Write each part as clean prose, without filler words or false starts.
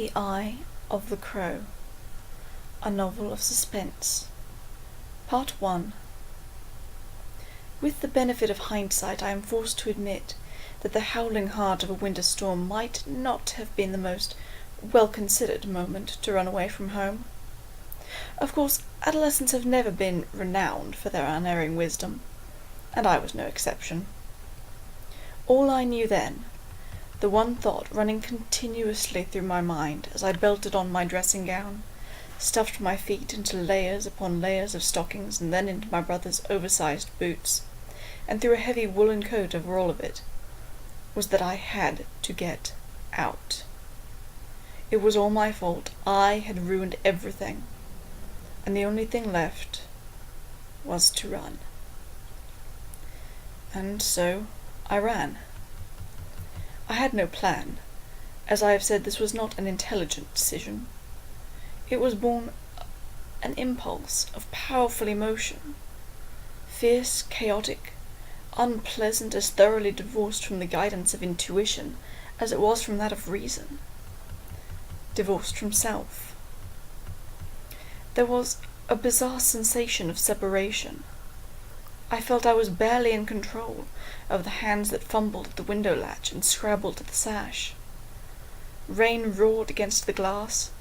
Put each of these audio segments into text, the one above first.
The Eye of the Crow, a novel of suspense. Part 1. With the benefit of hindsight, I am forced to admit that the howling heart of a winter storm might not have been the most well-considered moment to run away from home. Of course, adolescents have never been renowned for their unerring wisdom, and I was no exception. All I knew then, the one thought running continuously through my mind as I belted on my dressing gown, stuffed my feet into layers upon layers of stockings and then into my brother's oversized boots, and threw a heavy woolen coat over all of it, was that I had to get out. It was all my fault. I had ruined everything, and the only thing left was to run. And so I ran. I had no plan. As I have said, this was not an intelligent decision. It was born an impulse of powerful emotion, fierce, chaotic, unpleasant, as thoroughly divorced from the guidance of intuition as it was from that of reason, divorced from self. There was a bizarre sensation of separation. I felt I was barely in control of the hands that fumbled at the window latch and scrabbled at the sash. Rain roared against the glass,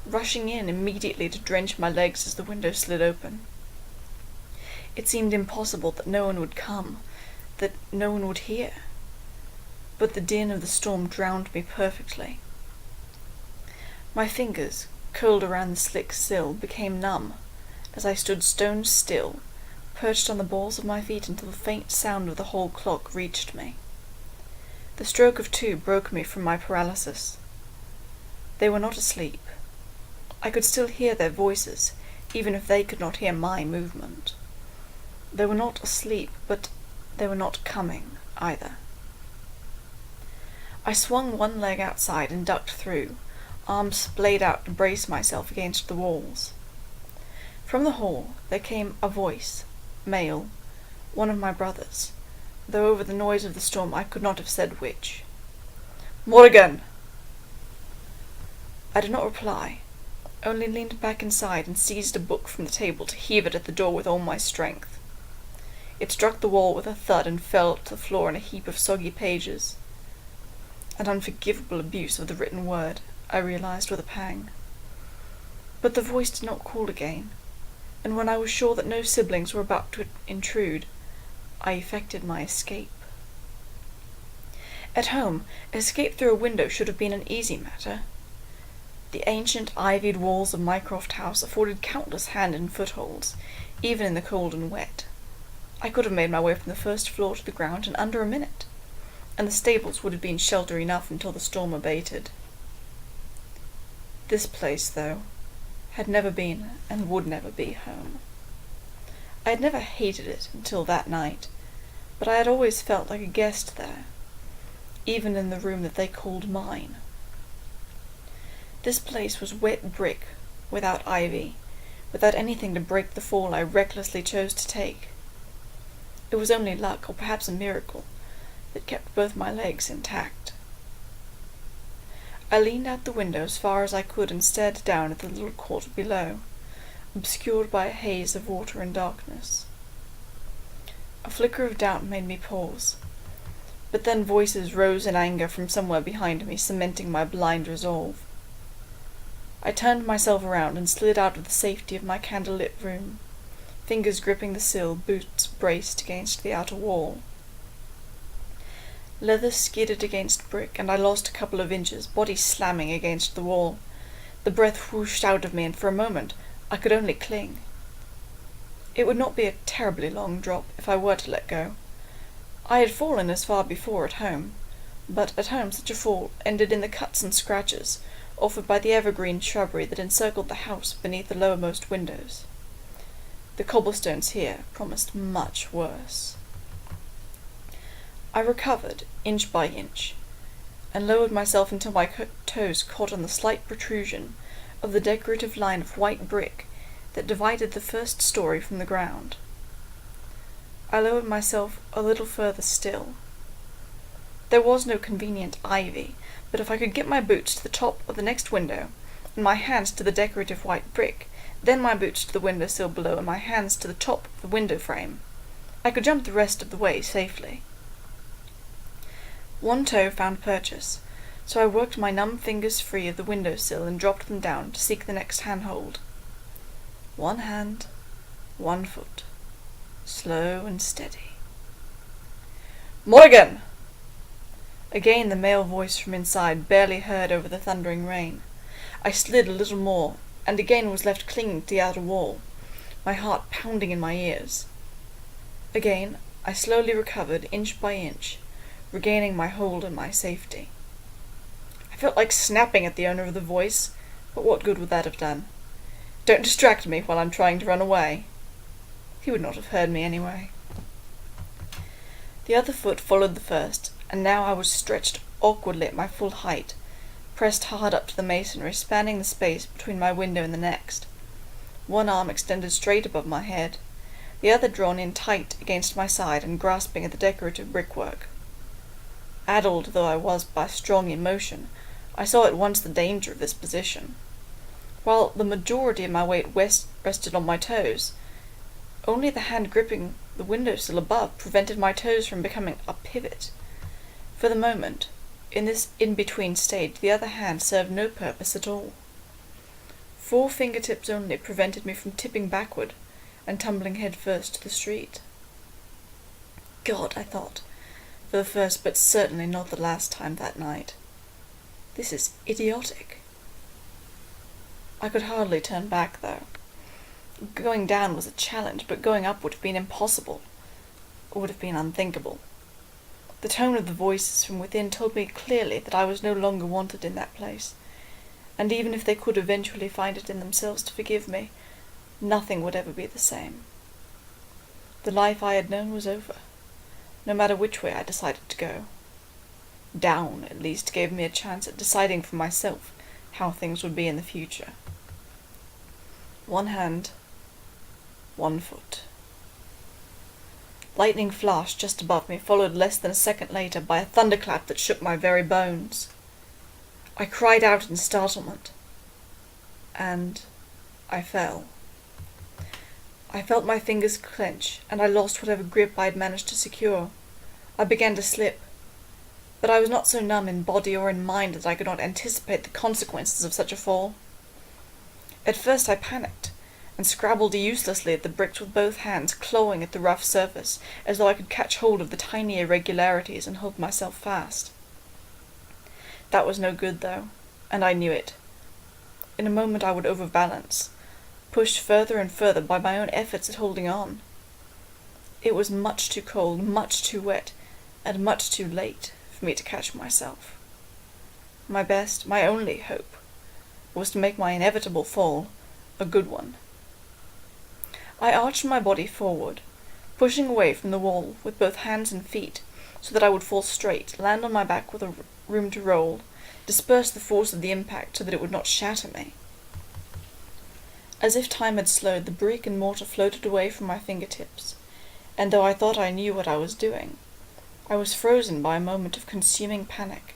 rushing in immediately to drench my legs as the window slid open. It seemed impossible that no one would come, that no one would hear. But the din of the storm drowned me perfectly. My fingers, curled around the slick sill, became numb as I stood stone still, perched on the balls of my feet until the faint sound of the hall clock reached me. The stroke of 2 broke me from my paralysis. They were not asleep. I could still hear their voices, even if they could not hear my movement. They were not asleep, but they were not coming either. I swung one leg outside and ducked through, arms splayed out to brace myself against the walls. From the hall there came a voice, male, one of my brothers, though over the noise of the storm I could not have said which. "Morrigan!" I did not reply, only leaned back inside and seized a book from the table to heave it at the door with all my strength. It struck the wall with a thud and fell to the floor in a heap of soggy pages. An unforgivable abuse of the written word, I realized with a pang. But the voice did not call again, and when I was sure that no siblings were about to intrude, I effected my escape. At home, escape through a window should have been an easy matter. The ancient ivied walls of Mycroft house afforded countless hand and footholds, even in the cold and wet. I could have made my way from the first floor to the ground in under a minute, and the stables would have been shelter enough until the storm abated. This place, though, had never been and would never be home. I had never hated it until that night, but I had always felt like a guest there, even in the room that they called mine. This place was wet brick, without ivy, without anything to break the fall I recklessly chose to take. It was only luck, or perhaps a miracle, that kept both my legs intact. I leaned out the window as far as I could and stared down at the little court below, obscured by a haze of water and darkness. A flicker of doubt made me pause, but then voices rose in anger from somewhere behind me, cementing my blind resolve. I turned myself around and slid out of the safety of my candle-lit room, fingers gripping the sill, boots braced against the outer wall. Leather skidded against brick, and I lost a couple of inches, body slamming against the wall. The breath whooshed out of me, and for a moment I could only cling. It would not be a terribly long drop if I were to let go. I had fallen as far before at home, but at home such a fall ended in the cuts and scratches offered by the evergreen shrubbery that encircled the house beneath the lowermost windows. The cobblestones here promised much worse. I recovered, inch by inch, and lowered myself until my toes caught on the slight protrusion of the decorative line of white brick that divided the first story from the ground. I lowered myself a little further still. There was no convenient ivy, but if I could get my boots to the top of the next window, and my hands to the decorative white brick, then my boots to the window sill below, and my hands to the top of the window frame, I could jump the rest of the way safely. One toe found purchase, so I worked my numb fingers free of the window sill and dropped them down to seek the next handhold. One hand, one foot, slow and steady. "Morrigan!" Again the male voice from inside, barely heard over the thundering rain. I slid a little more, and again was left clinging to the outer wall, my heart pounding in my ears. Again I slowly recovered, inch by inch, regaining my hold and my safety. I felt like snapping at the owner of the voice, but what good would that have done? "Don't distract me while I'm trying to run away." He would not have heard me anyway. The other foot followed the first, and now I was stretched awkwardly at my full height, pressed hard up to the masonry, spanning the space between my window and the next. One arm extended straight above my head, the other drawn in tight against my side and grasping at the decorative brickwork. Addled though I was by strong emotion, I saw at once the danger of this position. While the majority of my weight rested on my toes, only the hand gripping the windowsill above prevented my toes from becoming a pivot. For the moment, in this in-between stage, the other hand served no purpose at all. 4 fingertips only prevented me from tipping backward and tumbling head first to the street. God, I thought, for the first but certainly not the last time that night, this is idiotic. I could hardly turn back, though. Going down was a challenge, but going up would have been impossible, or would have been unthinkable. The tone of the voices from within told me clearly that I was no longer wanted in that place, and even if they could eventually find it in themselves to forgive me, nothing would ever be the same. The life I had known was over, no matter which way I decided to go. Down, at least, gave me a chance at deciding for myself how things would be in the future. One hand, one foot. Lightning flashed just above me, followed less than a second later by a thunderclap that shook my very bones. I cried out in startlement, and I fell. I felt my fingers clench, and I lost whatever grip I had managed to secure. I began to slip, but I was not so numb in body or in mind that I could not anticipate the consequences of such a fall. At first I panicked, and scrabbled uselessly at the bricks with both hands, clawing at the rough surface, as though I could catch hold of the tiny irregularities and hold myself fast. That was no good, though, and I knew it. In a moment I would overbalance, pushed further and further by my own efforts at holding on. It was much too cold, much too wet, and much too late for me to catch myself. My best, my only hope, was to make my inevitable fall a good one. I arched my body forward, pushing away from the wall with both hands and feet, so that I would fall straight, land on my back with room to roll, disperse the force of the impact so that it would not shatter me. As if time had slowed, the brick and mortar floated away from my fingertips, and though I thought I knew what I was doing, I was frozen by a moment of consuming panic.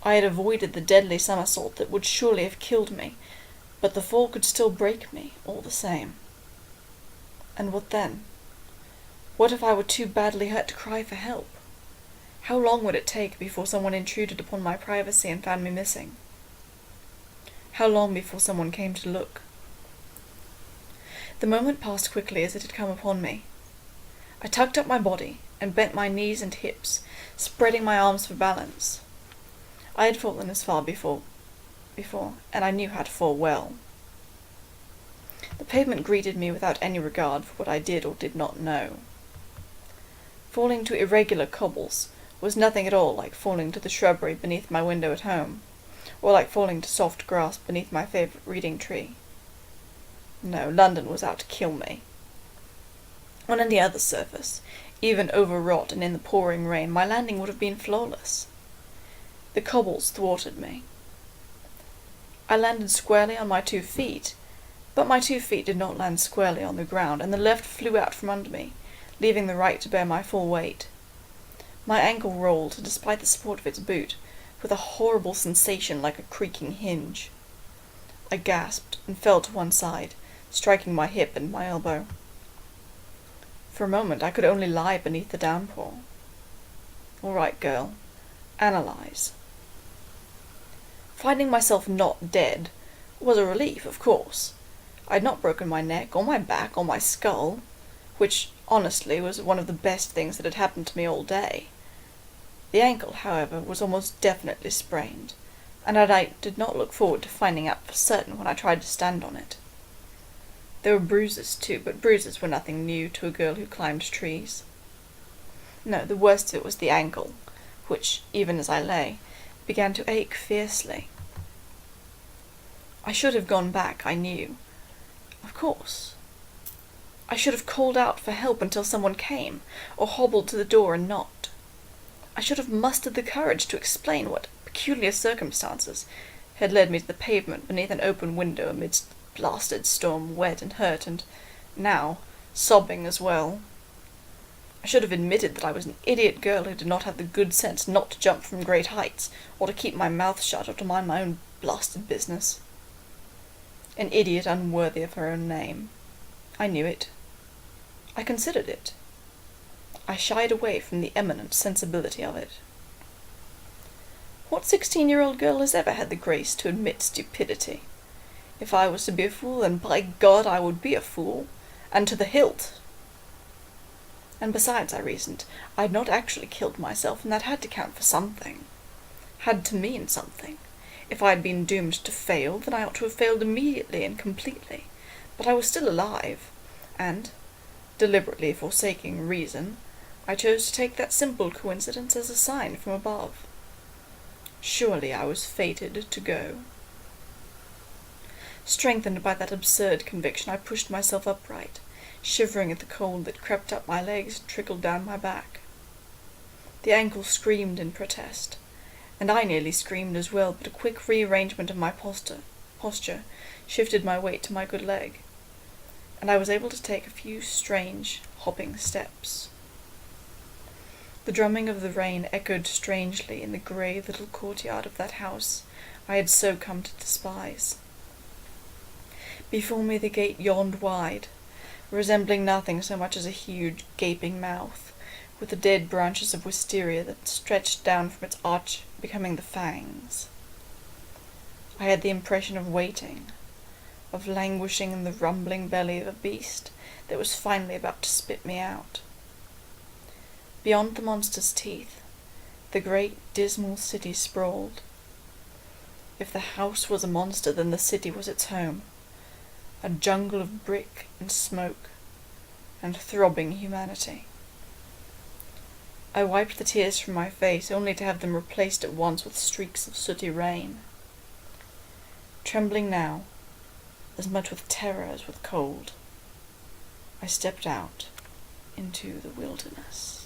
I had avoided the deadly somersault that would surely have killed me, but the fall could still break me, all the same. And what then? What if I were too badly hurt to cry for help? How long would it take before someone intruded upon my privacy and found me missing? How long before someone came to look? The moment passed quickly as it had come upon me. I tucked up my body and bent my knees and hips, spreading my arms for balance. I had fallen as far before, and I knew how to fall well. The pavement greeted me without any regard for what I did or did not know. Falling to irregular cobbles was nothing at all like falling to the shrubbery beneath my window at home, or like falling to soft grass beneath my favourite reading tree. No, London was out to kill me. On any other surface, even overwrought and in the pouring rain, my landing would have been flawless. The cobbles thwarted me. I landed squarely on my 2 feet, but my 2 feet did not land squarely on the ground, and the left flew out from under me, leaving the right to bear my full weight. My ankle rolled, despite the support of its boot, with a horrible sensation like a creaking hinge. I gasped and fell to one side, striking my hip and my elbow. For a moment I could only lie beneath the downpour. "All right, girl. Analyze." Finding myself not dead was a relief, of course. I had not broken my neck, or my back, or my skull, which, honestly, was one of the best things that had happened to me all day. The ankle, however, was almost definitely sprained, and I did not look forward to finding out for certain when I tried to stand on it. There were bruises, too, but bruises were nothing new to a girl who climbed trees. No, the worst of it was the ankle, which, even as I lay, began to ache fiercely. I should have gone back, I knew. Of course. I should have called out for help until someone came, or hobbled to the door and knocked. I should have mustered the courage to explain what peculiar circumstances had led me to the pavement beneath an open window amidst the blasted storm, wet and hurt, and now sobbing as well. I should have admitted that I was an idiot girl who did not have the good sense not to jump from great heights, or to keep my mouth shut, or to mind my own blasted business. An idiot unworthy of her own name. I knew it. I considered it. I shied away from the eminent sensibility of it. What 16-year-old girl has ever had the grace to admit stupidity? If I was to be a fool, then by God I would be a fool, and to the hilt. And besides, I reasoned, I had not actually killed myself, and that had to count for something. Had to mean something. If I had been doomed to fail, then I ought to have failed immediately and completely. But I was still alive, and, deliberately forsaking reason, I chose to take that simple coincidence as a sign from above. Surely I was fated to go. Strengthened by that absurd conviction, I pushed myself upright, shivering at the cold that crept up my legs and trickled down my back. The ankle screamed in protest, and I nearly screamed as well, but a quick rearrangement of my posture shifted my weight to my good leg, and I was able to take a few strange, hopping steps. The drumming of the rain echoed strangely in the grey little courtyard of that house I had so come to despise. Before me the gate yawned wide, resembling nothing so much as a huge gaping mouth, with the dead branches of wisteria that stretched down from its arch becoming the fangs. I had the impression of waiting, of languishing in the rumbling belly of a beast that was finally about to spit me out. Beyond the monster's teeth, the great dismal city sprawled. If the house was a monster, then the city was its home, a jungle of brick and smoke and throbbing humanity. I wiped the tears from my face, only to have them replaced at once with streaks of sooty rain. Trembling now, as much with terror as with cold, I stepped out into the wilderness.